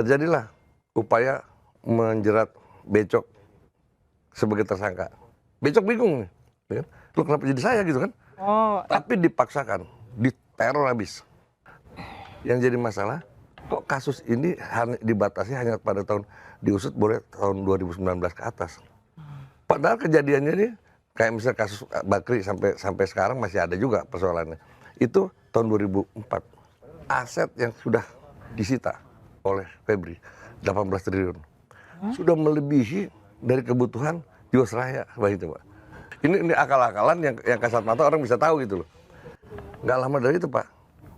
terjadilah upaya menjerat Becok sebagai tersangka. Becok bingung nih, ya kan? Lu kenapa jadi saya gitu kan? Oh, Tapi dipaksakan, diteror habis. Yang jadi masalah, kok kasus ini dibatasi hanya pada diusut boleh tahun 2019 ke atas. Padahal kejadiannya nih, kayak misalnya kasus Bakri sampai sekarang masih ada juga persoalannya. Itu tahun 2004. Aset yang sudah disita oleh Febri, 18 triliun. Sudah melebihi dari kebutuhan Jiwasraya, begitu Pak. Ini akal-akalan yang kasat mata orang bisa tahu gitu loh. Nggak lama dari itu Pak,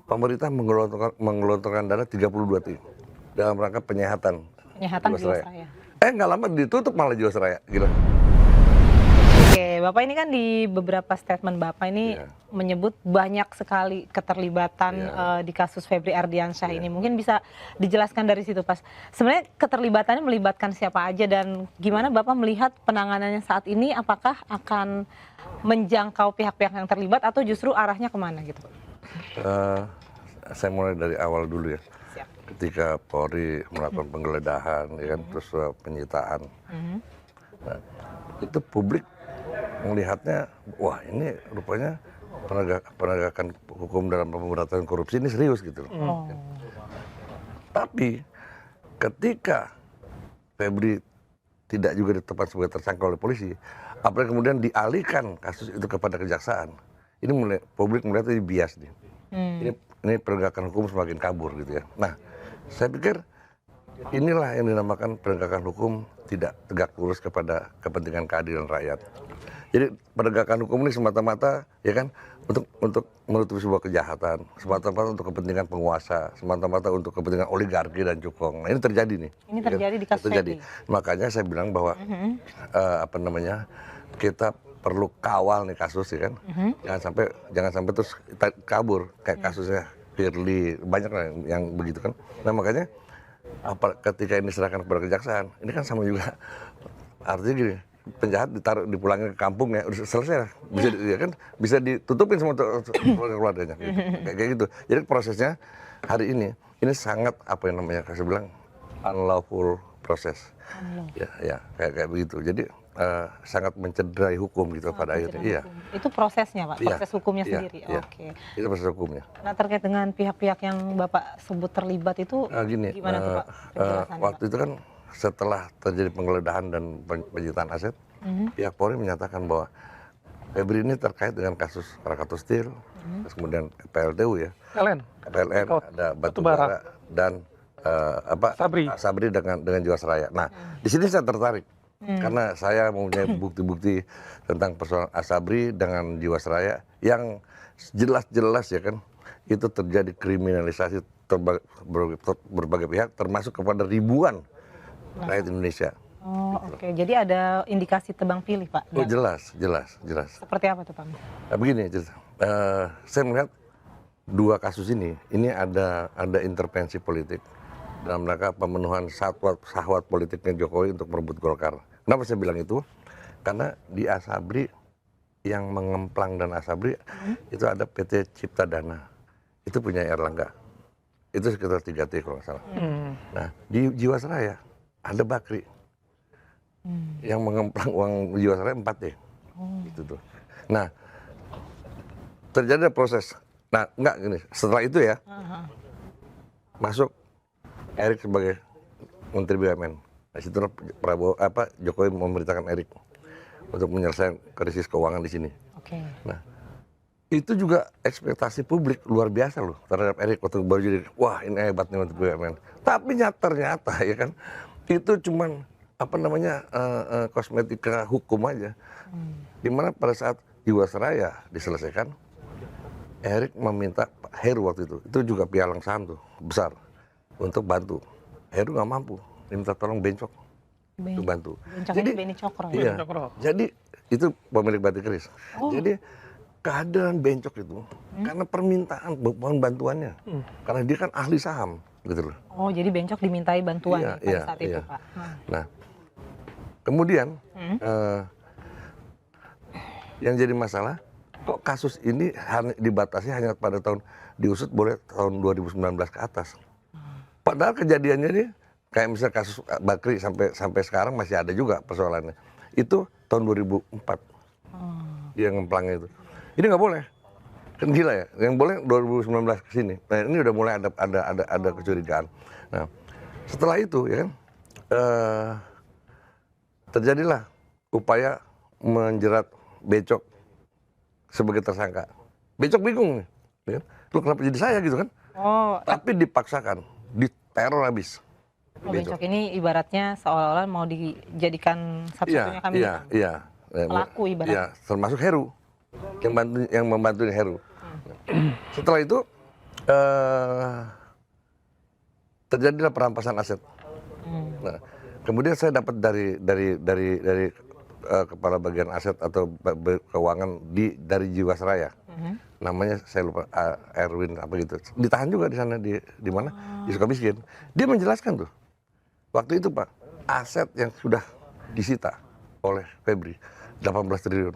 pemerintah menggelontorkan dana 32 triliun dalam rangka penyehatan Jiwasraya. Nggak lama ditutup malah Jiwasraya, gila. Oke, Bapak ini kan di beberapa statement Bapak ini menyebut banyak sekali keterlibatan di kasus Febri Ardiansyah ini. Mungkin bisa dijelaskan dari situ, Pas. Sebenarnya keterlibatannya melibatkan siapa aja dan gimana Bapak melihat penanganannya saat ini? Apakah akan menjangkau pihak-pihak yang terlibat atau justru arahnya kemana gitu? Saya mulai dari awal dulu ya. Siap. Ketika Polri melakukan penggeledahan, ya kan, terus penyitaan. Nah, itu publik melihatnya, wah ini rupanya penegakan hukum dalam pemberantasan korupsi ini serius gitu. Tapi ketika Febri tidak juga ditetapkan sebagai tersangka oleh polisi, apalagi kemudian dialihkan kasus itu kepada kejaksaan, ini publik melihat ini bias nih. Ini penegakan hukum semakin kabur gitu ya. Nah, saya pikir inilah yang dinamakan penegakan hukum tidak tegak lurus kepada kepentingan keadilan rakyat. Jadi penegakan hukum ini semata-mata ya kan untuk menutupi sebuah kejahatan, semata-mata untuk kepentingan penguasa, semata-mata untuk kepentingan oligarki dan cukong. Nah, ini terjadi nih. Ini terjadi di kasus Febri. Makanya saya bilang bahwa kita perlu kawal nih kasus ya kan. Jangan sampai terus kabur kayak kasusnya Firly, banyak lah yang begitu kan. Nah, makanya ketika ini diserahkan kepada kejaksaan, ini kan sama juga artinya gini, penjahat dipulangin ke kampung ya, udah selesai lah, bisa ditutupin semua keluarganya, gitu. Kayak gitu. Jadi prosesnya hari ini sangat saya bilang unlawful proses, ya kayak begitu. Jadi sangat mencederai hukum gitu pada akhirnya. Iya. Itu prosesnya Pak, proses hukumnya sendiri. Oke. Itu proses hukumnya. Nah, terkait dengan pihak-pihak yang Bapak sebut terlibat itu gimana tuh Pak penjelasannya? Waktu itu kan setelah terjadi penggeledahan dan penyitaan aset, pihak Polri menyatakan bahwa Febri ini terkait dengan kasus Krakato Steel, terus kemudian PLTU ya, PLN, ada Batubara dan Sabri dengan Jiwasraya. Nah, di sini saya tertarik karena saya mempunyai bukti-bukti tentang persoalan Asabri dengan Jiwasraya yang jelas-jelas ya kan itu terjadi kriminalisasi berbagai pihak termasuk kepada ribuan rakyat Indonesia. Oke. Jadi ada indikasi tebang pilih Pak? Oh jelas. Seperti apa tuh Pak? Nah, begini, saya melihat dua kasus ini ada intervensi politik dalam rangka pemenuhan syahwat politiknya Jokowi untuk merebut Golkar. Kenapa saya bilang itu? Karena di Asabri yang mengemplang dan Asabri itu ada PT Cipta Dana, itu punya Erlangga, itu sekitar 3T kalau nggak salah. Nah di Jiwasraya ada Bakri yang mengemplang uang Jiwasraya 4T, gitu tuh. Nah terjadi proses. Nah enggak gini, setelah itu ya masuk Erik sebagai Menteri BUMN. Nah, situ Jokowi memerintahkan Erik untuk menyelesaikan krisis keuangan di sini. Nah, itu juga ekspektasi publik luar biasa loh terhadap Erik waktu baru jadi, wah ini hebat nih Menteri BUMN. Tapi ternyata ya kan, itu cuman kosmetika hukum aja. Dimana pada saat Jiwasraya diselesaikan, Erik meminta Heru waktu itu juga pialang saham tuh besar untuk bantu. Heru nggak mampu, minta tolong Bencok untuk bantu. Jadi Beni Cokro. Iya. Jadi itu pemilik Batik Keris. Jadi kehadiran Bencok itu karena permintaan bantuannya, karena dia kan ahli saham, gitu loh. Oh, jadi Bencok dimintai bantuan pada saat itu Pak. Nah, kemudian yang jadi masalah, kok kasus ini dibatasi hanya pada diusut boleh tahun 2019 ke atas. Padahal kejadiannya ini kayak misalnya kasus Bakri sampai sekarang masih ada juga persoalannya. Itu tahun 2004 dia ngemplangnya itu. Ini nggak boleh, kan gila ya. Yang boleh 2019 ke sini. Nah ini udah mulai ada kecurigaan. Nah setelah itu ya kan terjadilah upaya menjerat Becok sebagai tersangka. Becok bingung nih, ya kan? Lu kenapa jadi saya gitu kan? Oh, Tapi dipaksakan, diteror habis. Becok ini ibaratnya seolah-olah mau dijadikan satu-satunya kami Iya. pelaku ibaratnya. Iya, termasuk Heru yang membantu Heru. Setelah itu terjadilah perampasan aset. Nah, kemudian saya dapat dari kepala bagian aset atau keuangan dari Jiwasraya. Namanya saya lupa, Erwin apa gitu. Ditahan juga di sana di mana? Di Sukamiskin. Dia menjelaskan tuh. Waktu itu Pak, aset yang sudah disita oleh Febri 18 triliun.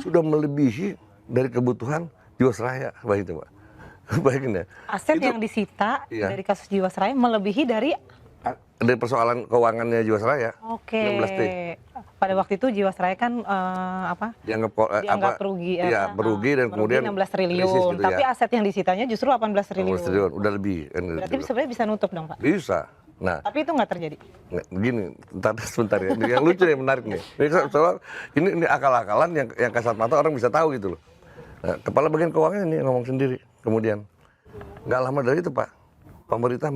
Sudah melebihi dari kebutuhan Jiwasraya, baik itu Pak. Bayangin ya. Aset yang disita dari kasus Jiwasraya melebihi dari persoalan keuangannya Jiwasraya. Oke. 16T. Pada waktu itu Jiwasraya kan dianggap rugi. Berugi dan kemudian 16 triliun. gitu Tapi ya. aset yang disitanya justru 18 triliun. 18 triliun, udah lebih. Kan, Berarti sebenarnya bisa nutup dong Pak? bisa. Nah, Tapi itu nggak terjadi. begini, sebentar ya. Yang lucu yang menarik nih. Ini akal-akalan yang kasat mata orang bisa tahu gitu loh. Nah, kepala bagian keuangan ini ngomong sendiri. Kemudian nggak lama dari itu Pak, pemerintah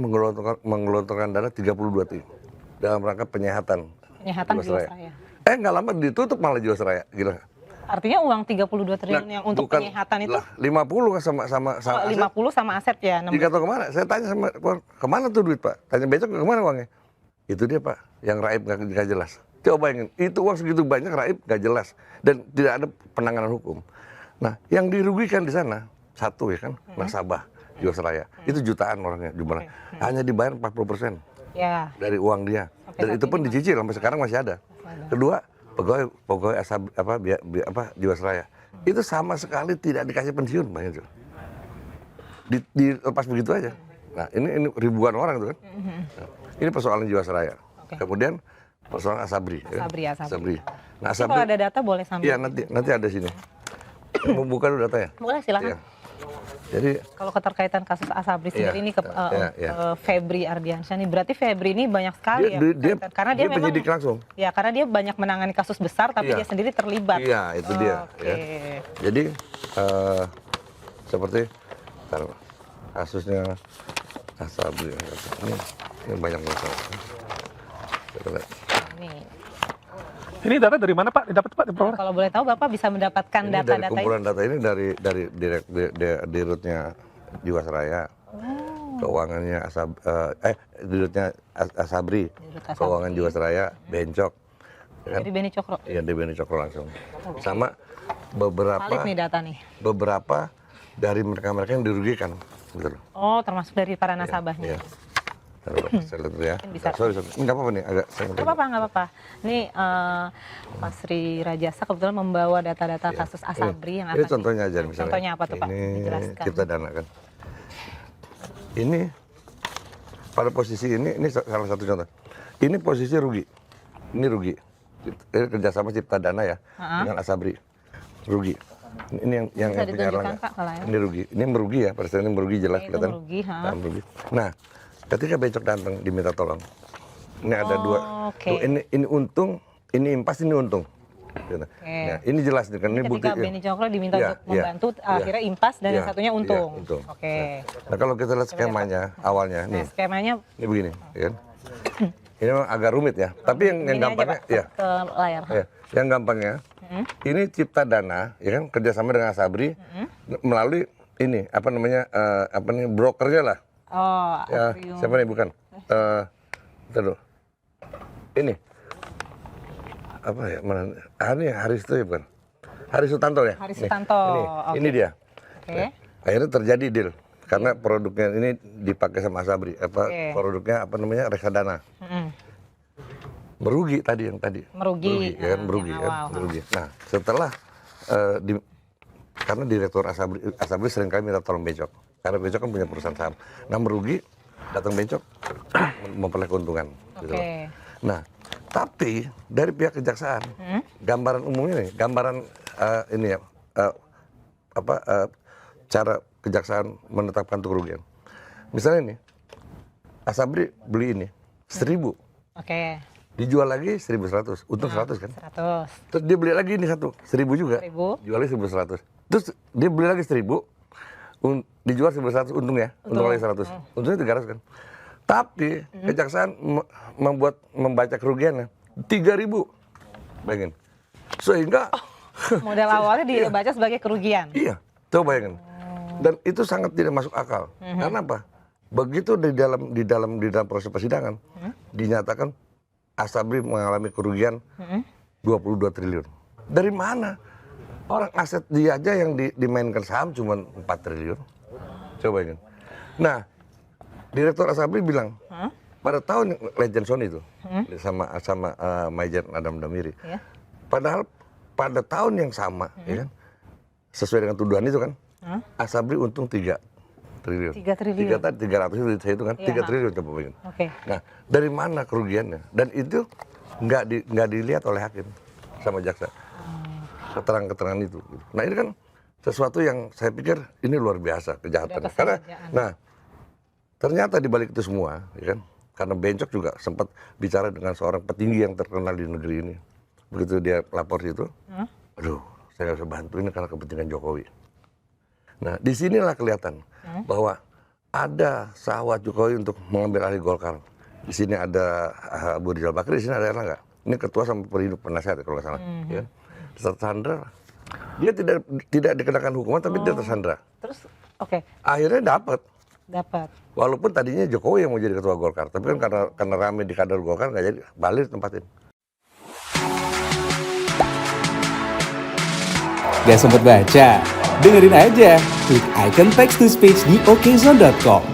menggelontorkan dana 32 triliun dalam rangka penyehatan Jiwasraya. Nggak lama ditutup malah Jiwasraya, gila. Artinya uang 32 triliun yang untuk penyehatan itu lah, 50 kan sama 50 sama aset ya. Dikata kemana? Saya tanya sama kemana tuh duit Pak? Tanya Becok kemana uangnya? Itu dia Pak, yang raib nggak jelas. Coba bayangin, itu uang segitu banyak raib nggak jelas dan tidak ada penanganan hukum. Nah, yang dirugikan di sana satu ya kan, nasabah Jiwasraya. Itu jutaan orangnya jumlahnya. Hanya dibayar 40% dari uang dia. Dan itu pun dicicil sampai sekarang masih ada. Kedua, pegawai Jiwasraya. Itu sama sekali tidak dikasih pensiun, Bang Ejo. Dilepas begitu aja. Nah, ini ribuan orang tuh kan. Nah, ini persoalan Jiwasraya. Kemudian persoalan Asabri. Asabri. Nah, Asabri. Kalau ada data boleh sambil. Iya, nanti ada sini. Buka dulu datanya. Boleh, silakan. Ya. Jadi kalau keterkaitan kasus Asabri sendiri ini ke Febri Ardiansyah nih, berarti Febri ini banyak sekali karena dia penyidik langsung. Ya, karena dia banyak menangani kasus besar tapi dia sendiri terlibat. Iya, itu dia. Ya. Jadi seperti kasusnya Asabri ini banyak masalah. Ini data dari mana Pak? Didapat Pak? Nah, kalau boleh tahu Bapak bisa mendapatkan data-data dari kumpulan data ini dari dirutnya Jiwasraya, keuangannya dirutnya Asabri, keuangan Jiwasraya, Bencok. Dari Beni Cokro? Iya, dari Beni Cokro langsung. Sama beberapa valid nih data nih. Beberapa dari mereka-mereka yang dirugikan, gitu loh. Oh, termasuk dari para nasabahnya. Iya. Saya lihat ya. Sorry. Ini nggak apa-apa nih, agak. Nggak apa-apa. Ini Mas Sri Rajasa kebetulan membawa data-data kasus Asabri yang akan. Ini contohnya aja misalnya. Contohnya apa tuh Pak? Ini Dijelaskan. Cipta Dana kan. Ini pada posisi ini salah satu contoh. Ini posisi rugi. Ini rugi. Ini kerjasama Cipta Dana ya dengan Asabri. Rugi. Ini yang punya Erlangga. Ini rugi. Ini merugi ya. Pada saat ini merugi jelas kelihatan. Merugi. Nah. Ketika Becok datang diminta tolong, ini ada dua, ini untung, ini impas, ini untung. Nah, ini jelas kan ini bukti. Ketika Beni Cokro diminta untuk membantu, akhirnya impas dan yang satunya untung. Nah, kalau kita lihat skemanya awalnya, nih. Skemanya ini begini, ya kan? Ini memang agak rumit ya. Tapi yang gampangnya, ke layar. Yang gampangnya, ini Cipta Dana, ya kan, kerjasama dengan Asabri melalui ini brokernya lah. Oh, ya, siapa nih bukan? Bentar. Ini apa ya? Mana? Ini Haris itu ya bukan? Haris Sutanto ya? Haris Sutanto. Ini dia. Akhirnya terjadi deal karena produknya ini dipakai sama Asabri. Produknya reksadana. Merugi tadi yang tadi. Merugi kan? Nah, setelah karena direktur Asabri seringkali minta tolong Becok. Karena Becok kan punya perusahaan saham. Nah merugi, datang bencok memperoleh keuntungan. Oke. Gitu loh. Nah, tapi dari pihak kejaksaan, gambaran umumnya nih, gambaran ini ya, cara kejaksaan menetapkan itu kerugian. Misalnya nih, Asabri beli ini 1.000, Oke. dijual lagi 1.100, untung 100 kan? 100. Terus dia beli lagi ini 1.000 juga, 1.000. jualnya 1.100. Terus dia beli lagi 1.000, dijual 1.100, untung ya, untung lagi 100, untungnya 300 kan? Tapi kejaksaan membaca kerugiannya 3.000, bayangin. Sehingga Modal awalnya dibaca sebagai kerugian. iya, coba bayangin. Dan itu sangat tidak masuk akal. Karena apa? Begitu di dalam proses persidangan dinyatakan Asabri mengalami kerugian 22 triliun. Dari mana? Orang aset dia aja yang dimainkan saham cuma 4 triliun. Coba bayangin. Nah, Direktur Asabri bilang pada tahun Legend Sony itu sama Majen Adam Damiri. Ya. Padahal pada tahun yang sama, ya kan, sesuai dengan tuduhan itu kan, Asabri untung 3 triliun. 3 triliun. 300 itu saya hitung kan, 3 Iya. triliun coba bayangin. Oke. Nah, dari mana kerugiannya? Dan itu nggak dilihat oleh hakim sama jaksa. Keterangan-keterangan itu. Nah, ini kan sesuatu yang saya pikir ini luar biasa kejahatannya. Udah Karena, kesengajaan. nah, ternyata di balik itu semua, ya kan, karena Bencok juga sempat bicara dengan seorang petinggi yang terkenal di negeri ini. Begitu dia lapor situ, aduh, saya nggak bisa bantu ini karena kepentingan Jokowi. Nah, disinilah kelihatan bahwa ada sahwat Jokowi untuk mengambil alih Golkar. Di sini ada Abu Rizal Bakri, di sini ada Erlangga. Ini ketua sama pelindung penasihat kalau nggak salah. Ya. Tersandra. Dia tidak dikenakan hukuman, tapi dia tersandra. Terus, oke, Akhirnya dapat. dapat. Walaupun tadinya Jokowi yang mau jadi ketua Golkar, tapi kan karena rame di kader Golkar nggak jadi, balik tempatin. Gak sempet baca? Dengerin aja, klik icon text to speech di okezone.com.